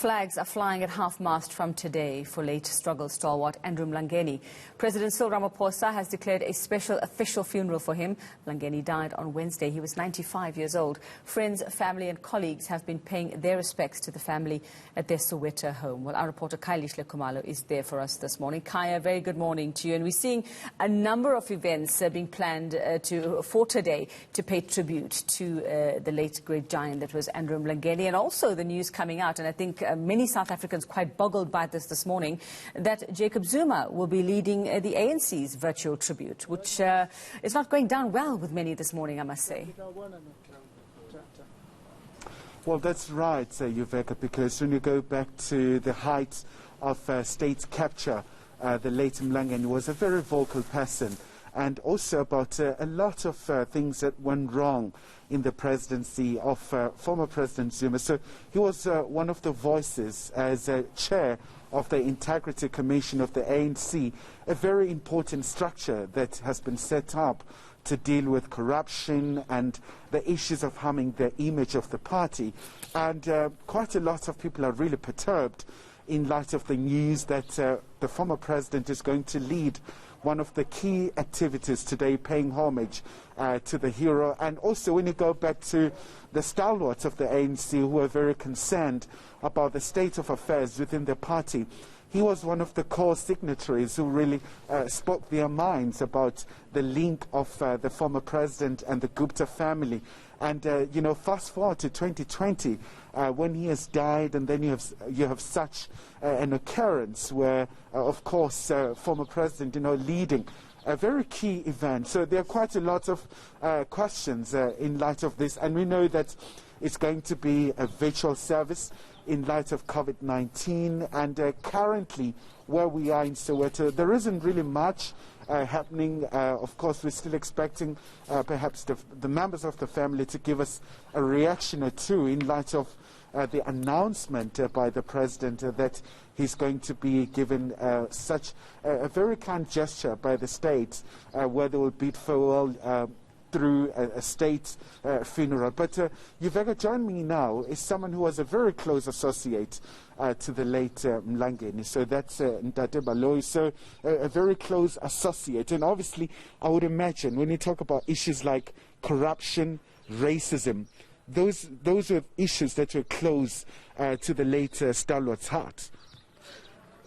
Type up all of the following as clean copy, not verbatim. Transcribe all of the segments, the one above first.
Flags are flying at half-mast from today for late struggle stalwart Andrew Mlangeni. President Cyril Ramaphosa has declared a special official funeral for him. Mlangeni died on Wednesday. He was 95 years old. Friends, family and colleagues have been paying their respects to the family at their Soweto home. Well, our reporter Kailesh Lekumalo is there for us this morning. Kaya, very good morning to you. And we're seeing a number of events being planned for today to pay tribute to the late great giant that was Andrew Mlangeni, and also the news coming out, and I think many South Africans quite boggled by this morning, that Jacob Zuma will be leading the ANC's virtual tribute, which is not going down well with many this morning, I must say. Well, that's right, Yuveka, because when you go back to the height of state capture, the late Mlangeni was a very vocal person, and also about a lot of things that went wrong in the presidency of former President Zuma. So he was one of the voices as chair of the Integrity Commission of the ANC, a very important structure that has been set up to deal with corruption and the issues of harming the image of the party. And quite a lot of people are really perturbed in light of the news that the former president is going to lead one of the key activities today, paying homage to the hero. And also when you go back to the stalwarts of the ANC who are very concerned about the state of affairs within the party, he was one of the core signatories who really spoke their minds about the link of the former president and the Gupta family. And, you know, fast forward to 2020, when he has died, and then you have such an occurrence where, of course, former president, you know, leading a very key event. So there are quite a lot of questions in light of this, and we know that it's going to be a virtual service in light of COVID-19, and currently where we are in Soweto, there isn't really much happening. Of course, we're still expecting perhaps the members of the family to give us a reaction or two in light of the announcement by the president that he's going to be given such a very kind gesture by the state where they will bid farewell through a state funeral. But Yuveka, join me now is someone who was a very close associate to the late Mlangeni. So that's Ntate Baloyi, so a very close associate. And obviously, I would imagine when you talk about issues like corruption, racism, those are issues that were close to the late stalwart's heart.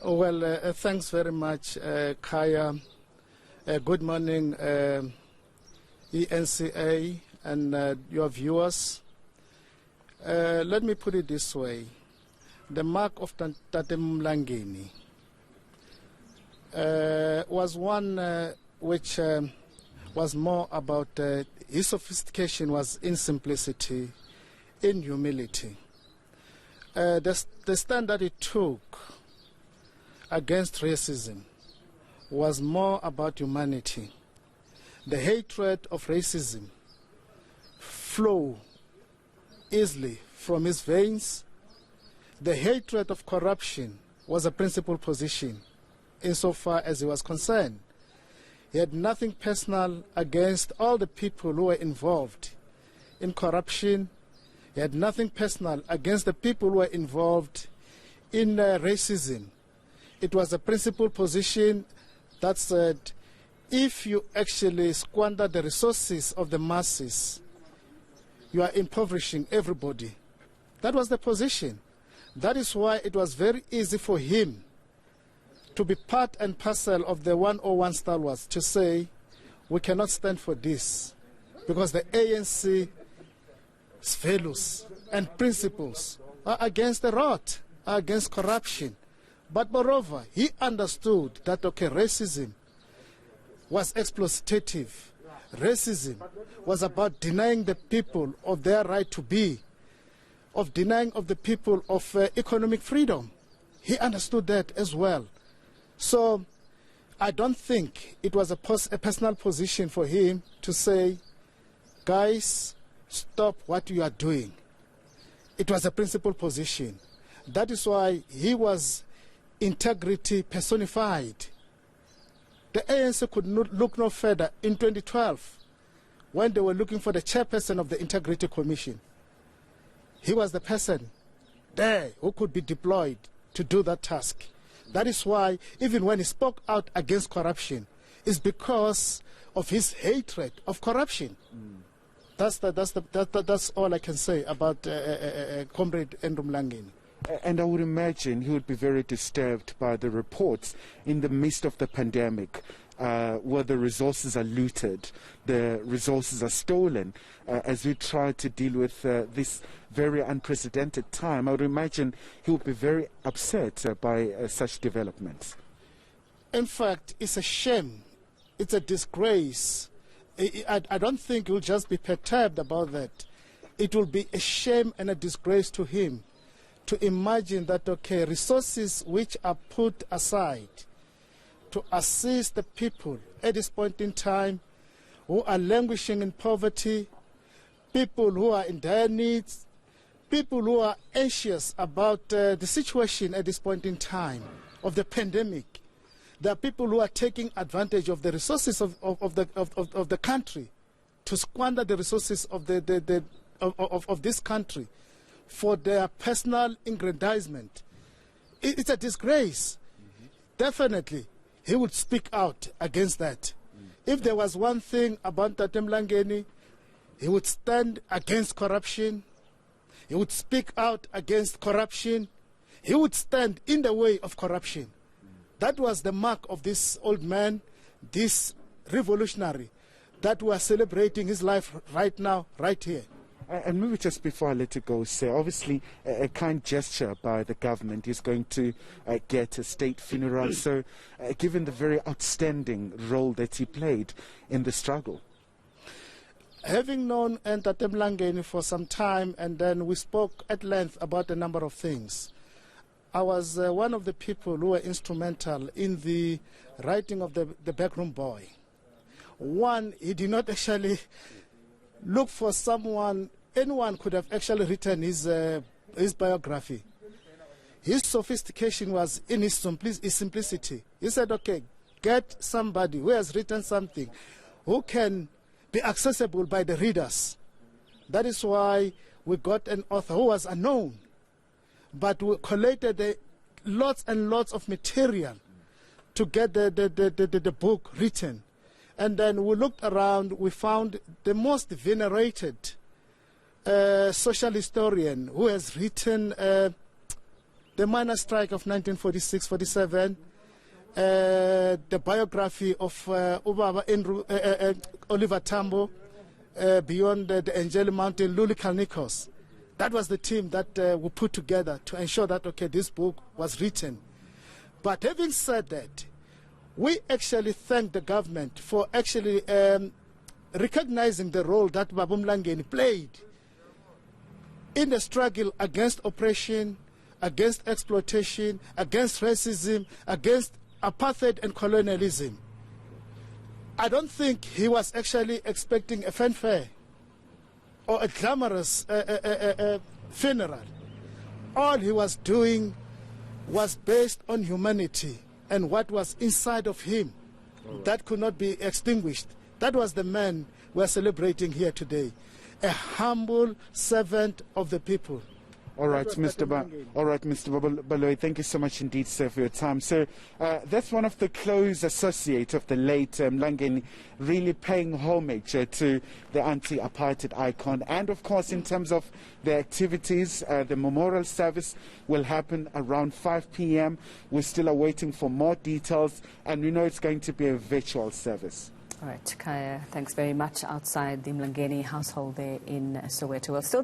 Well, thanks very much, Kaya. Good morning, ENCA and your viewers. Let me put it this way. The mark of Tate Mlangeni was one which was more about his sophistication was in simplicity, in humility. The stand that he took against racism was more about humanity. The hatred of racism flowed easily from his veins. The hatred of corruption was a principal position insofar as he was concerned. He had nothing personal against all the people who were involved in corruption. He had nothing personal against the people who were involved in racism. It was a principal position that said, if you actually squander the resources of the masses, you are impoverishing everybody. That was the position. That is why it was very easy for him to be part and parcel of the 101 stalwarts to say, we cannot stand for this, because the ANC's values and principles are against the rot, are against corruption. But moreover, he understood that, okay, racism was exploitative. Racism was about denying the people of their right to be, of denying of the people of economic freedom. He understood that as well. So I don't think it was a personal position for him to say, guys, stop what you are doing. It was a principal position. That is why he was integrity personified. The ANC could look no further in 2012 when they were looking for the chairperson of the Integrity Commission. He was the person there who could be deployed to do that task. That is why, even when he spoke out against corruption, it's because of his hatred of corruption. That's all I can say about Comrade Andrew Mlangeni. And I would imagine he would be very disturbed by the reports in the midst of the pandemic, where the resources are looted, the resources are stolen, as we try to deal with this very unprecedented time. I would imagine he would be very upset by such developments. In fact, it's a shame. It's a disgrace. I don't think he'll just be perturbed about that. It will be a shame and a disgrace to him to imagine that, okay, resources which are put aside to assist the people at this point in time who are languishing in poverty, people who are in dire needs, people who are anxious about the situation at this point in time of the pandemic. There are people who are taking advantage of the resources of the country to squander the resources of this country for their personal aggrandizement. It's a disgrace. Definitely, he would speak out against that. If there was one thing about Tate Mlangeni, he would stand against corruption. He would speak out against corruption. He would stand in the way of corruption. That was the mark of this old man, this revolutionary, that we are celebrating his life right now, right here. And maybe just before I let you go, sir, obviously a kind gesture by the government is going to get a state funeral. So given the very outstanding role that he played in the struggle. Having known Tate Mlangeni for some time, and then we spoke at length about a number of things. I was one of the people who were instrumental in the writing of the Backroom Boy. One, he did not actually look for someone, anyone could have actually written his biography. His sophistication was in his simplicity. He said, okay, get somebody who has written something, who can be accessible by the readers. That is why we got an author who was unknown, but we collated lots and lots of material to get the book written. And then we looked around, we found the most venerated social historian who has written the miners' strike of 1946-47, the biography of Oliver Tambo, Beyond the Angeli Mountain, Luli Kalnikos. That was the team that we put together to ensure that, okay, this book was written. But having said that, we actually thank the government for actually recognizing the role that Babu Mlangeni played in the struggle against oppression, against exploitation, against racism, against apartheid and colonialism. I don't think he was actually expecting a fanfare or a glamorous funeral. All he was doing was based on humanity and what was inside of him that could not be extinguished. That was the man we are celebrating here today, a humble servant of the people. All right, Mr. Baloyi, thank you so much indeed, sir, for your time. So that's one of the close associates of the late Mlangeni, really paying homage to the anti-apartheid icon. And, of course, in terms of the activities, the memorial service will happen around 5 p.m. We're still awaiting for more details, and we know it's going to be a virtual service. All right, Kaya, thanks very much outside the Mlangeni household there in Soweto. We'll still